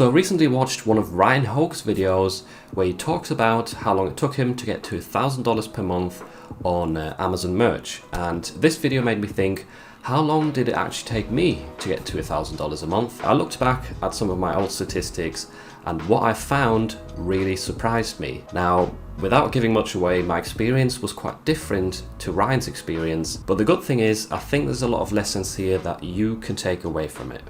So I recently watched one of Ryan Hoke's videos where he talks about how long it took him to get to $1,000 per month on Amazon merch. And this video made me think, how long did it actually take me to get to $1,000 a month? I looked back at some of my old statistics and what I found really surprised me. Now, without giving much away, my experience was quite different to Ryan's experience, but the good thing is I think there's a lot of lessons here that you can take away from it.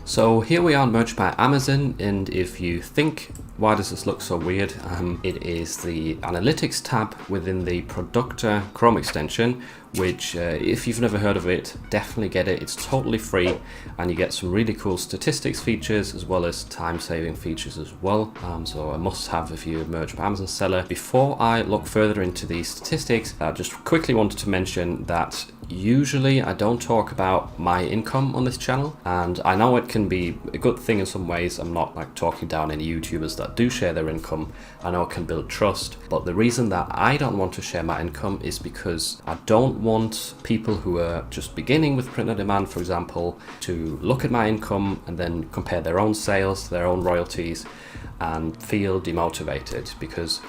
So here we are on Merch by Amazon, and if you think, why does this look so weird? It is the Analytics tab within the Productor Chrome extension, which if you've never heard of it, definitely get it. It's totally free and you get some really cool statistics features as well as time-saving features as well. So a must-have if you're a Merch by Amazon seller. Before I look further into these statistics, I just quickly wanted to mention that usually I don't talk about my income on this channel, and I know it can be a good thing in some ways. I'm not like talking down any YouTubers that do share their income. I know it can build trust, but the reason that I don't want to share my income is because I don't want people who are just beginning with print on demand, for example, to look at my income and then compare their own sales, their own royalties, and feel demotivated, because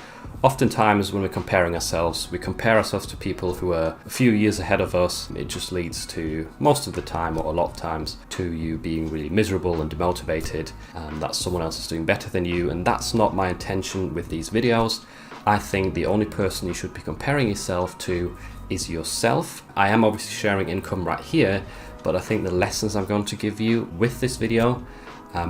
oftentimes when we're comparing ourselves, we compare ourselves to people who are a few years ahead of us. It just leads to, most of the time or a lot of times, to you being really miserable and demotivated, and that someone else is doing better than you, and that's not my intention with these videos. I think the only person you should be comparing yourself to is yourself. I am obviously sharing income right here, but I think the lessons I'm going to give you with this video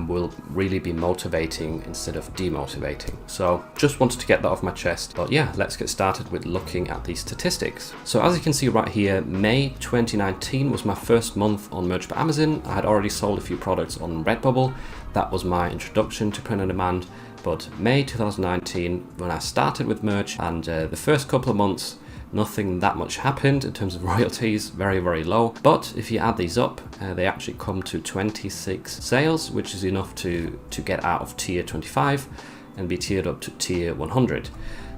will really be motivating instead of demotivating. So just wanted to get that off my chest. But yeah, let's get started with looking at these statistics. So as you can see right here, May 2019 was my first month on Merch by Amazon. I had already sold a few products on Redbubble. That was my introduction to print on demand. But May 2019, when I started with merch, and the first couple of months, nothing that much happened in terms of royalties, very, very low. But if you add these up, they actually come to 26 sales, which is enough to get out of tier 25 and be tiered up to tier 100.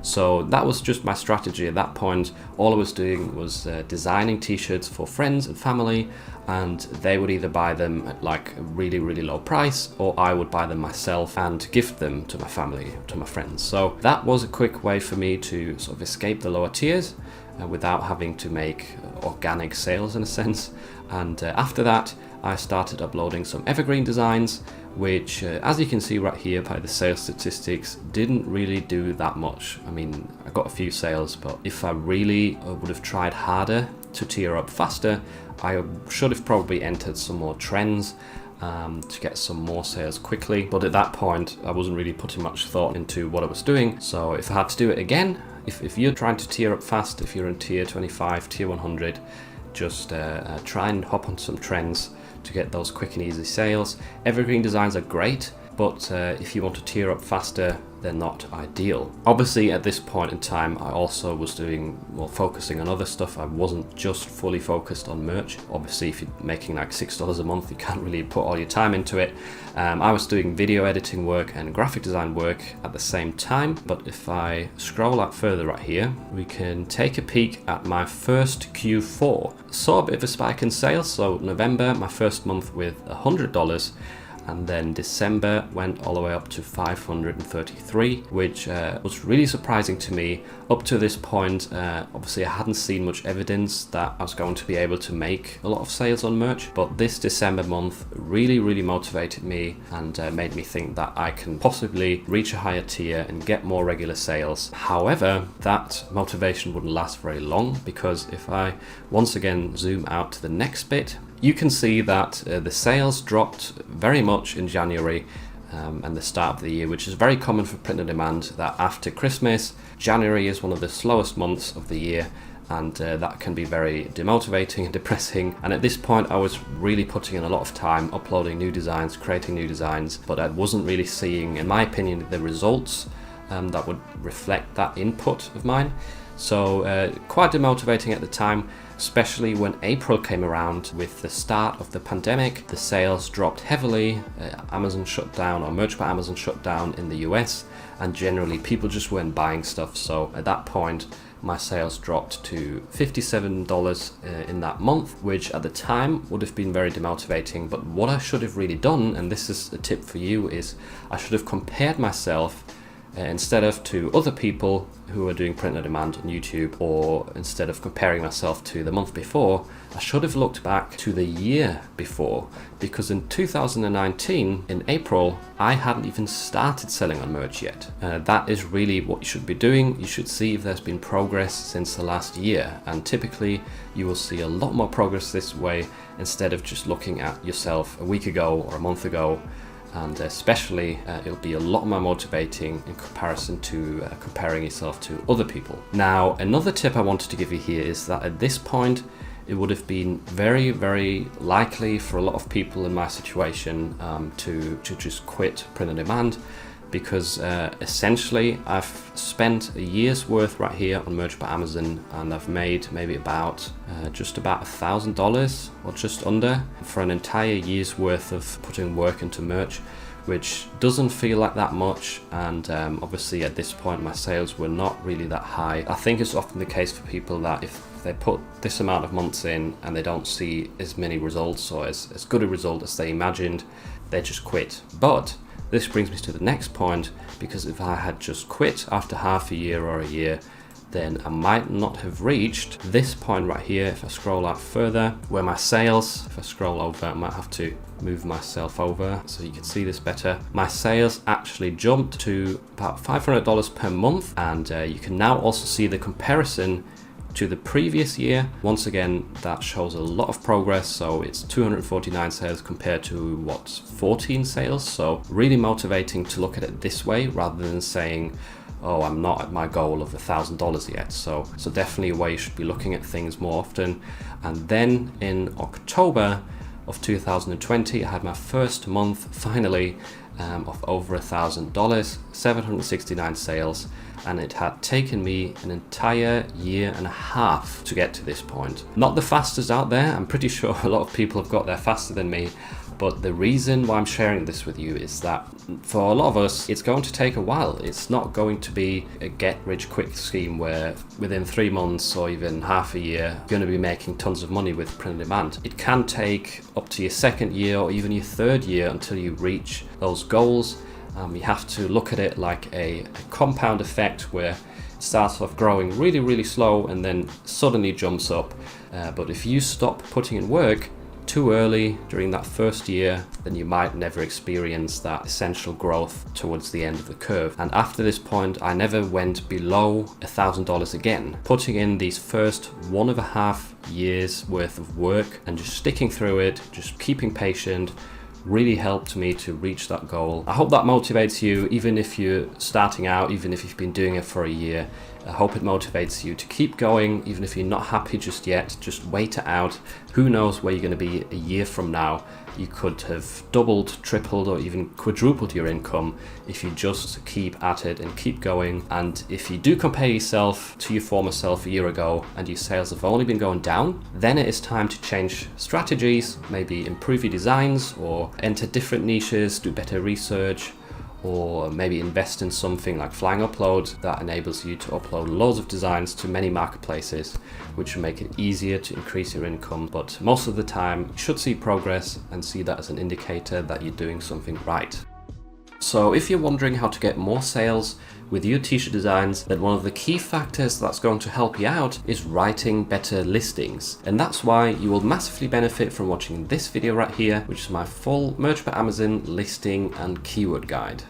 So that was just my strategy at that point. All I was doing was designing t-shirts for friends and family, and they would either buy them at like a really, really low price, or I would buy them myself and gift them to my family, to my friends. So that was a quick way for me to sort of escape the lower tiers without having to make organic sales in a sense. And after that, I started uploading some evergreen designs, which as you can see right here by the sales statistics, didn't really do that much. I mean, I got a few sales, but if I really would have tried harder to tier up faster, I should have probably entered some more trends to get some more sales quickly. But at that point, I wasn't really putting much thought into what I was doing. So if I had to do it again, if you're trying to tier up fast, if you're in tier 25, tier 100, just try and hop on some trends to get those quick and easy sales. Evergreen designs are great, but if you want to tier up faster, they're not ideal. Obviously at this point in time, I also was focusing on other stuff. I wasn't just fully focused on merch. Obviously if you're making like $6 a month, you can't really put all your time into it. I was doing video editing work and graphic design work at the same time. But if I scroll up further right here, we can take a peek at my first Q4. Saw a bit of a spike in sales. So November, my first month with $100, and then December went all the way up to 533, which was really surprising to me. Up to this point, obviously I hadn't seen much evidence that I was going to be able to make a lot of sales on merch, but this December month really, really motivated me and made me think that I can possibly reach a higher tier and get more regular sales. However, that motivation wouldn't last very long, because if I once again zoom out to the next bit, you can see that the sales dropped very much in January and the start of the year, which is very common for print on demand, that after Christmas, January is one of the slowest months of the year, and that can be very demotivating and depressing. And at this point I was really putting in a lot of time uploading new designs, creating new designs, but I wasn't really seeing, in my opinion, the results that would reflect that input of mine. So quite demotivating at the time, especially when April came around with the start of the pandemic. The sales dropped heavily. Amazon shut down, or Merch by Amazon shut down in the US, and generally people just weren't buying stuff. So at that point, my sales dropped to $57 in that month, which at the time would have been very demotivating. But what I should have really done, and this is a tip for you, is I should have compared myself instead of to other people who are doing print on demand on YouTube, or instead of comparing myself to the month before, I should have looked back to the year before, because in 2019, in April, I hadn't even started selling on Merch yet. That is really what you should be doing. You should see if there's been progress since the last year, and typically you will see a lot more progress this way instead of just looking at yourself a week ago or a month ago. And especially it'll be a lot more motivating in comparison to comparing yourself to other people. Now, another tip I wanted to give you here is that at this point it would have been very, very likely for a lot of people in my situation to just quit print on demand, because essentially I've spent a year's worth right here on Merch by Amazon, and I've made maybe about just about $1,000 or just under for an entire year's worth of putting work into Merch, which doesn't feel like that much. And obviously at this point my sales were not really that high. I think it's often the case for people that if they put this amount of months in and they don't see as many results or as good a result as they imagined, they just quit. But this brings me to the next point, because if I had just quit after half a year or a year, then I might not have reached this point right here. If I scroll out further, where my sales, if I scroll over, I might have to move myself over so you can see this better. My sales actually jumped to about $500 per month, and you can now also see the comparison to the previous year. Once again, that shows a lot of progress. So it's 249 sales compared to 14 sales. So really motivating to look at it this way rather than saying, oh, I'm not at my goal of $1,000 yet. So definitely a way you should be looking at things more often. And then in October of 2020, I had my first month finally of over $1,000, 769 sales, and it had taken me an entire year and a half to get to this point. Not the fastest out there. I'm pretty sure a lot of people have got there faster than me. But the reason why I'm sharing this with you is that for a lot of us, it's going to take a while. It's not going to be a get-rich-quick scheme where within 3 months or even half a year, you're going to be making tons of money with print on demand. It can take up to your second year or even your third year until you reach those goals. You have to look at it like a compound effect where it starts off growing really, really slow and then suddenly jumps up. But if you stop putting in work too early during that first year, then you might never experience that essential growth towards the end of the curve. And after this point, I never went below $1,000 again. Putting in these first 1.5 years worth of work and just sticking through it, just keeping patient, really helped me to reach that goal. I hope that motivates you, even if you're starting out, even if you've been doing it for a year. I hope it motivates you to keep going, even if you're not happy just yet. Just wait it out. Who knows where you're going to be a year from now. You could have doubled, tripled, or even quadrupled your income if you just keep at it and keep going. And if you do compare yourself to your former self a year ago and your sales have only been going down, then it is time to change strategies, maybe improve your designs or enter different niches, do better research, or maybe invest in something like Flying Upload that enables you to upload loads of designs to many marketplaces, which will make it easier to increase your income. But most of the time, you should see progress and see that as an indicator that you're doing something right. So if you're wondering how to get more sales with your t-shirt designs, then one of the key factors that's going to help you out is writing better listings. And that's why you will massively benefit from watching this video right here, which is my full Merch by Amazon listing and keyword guide.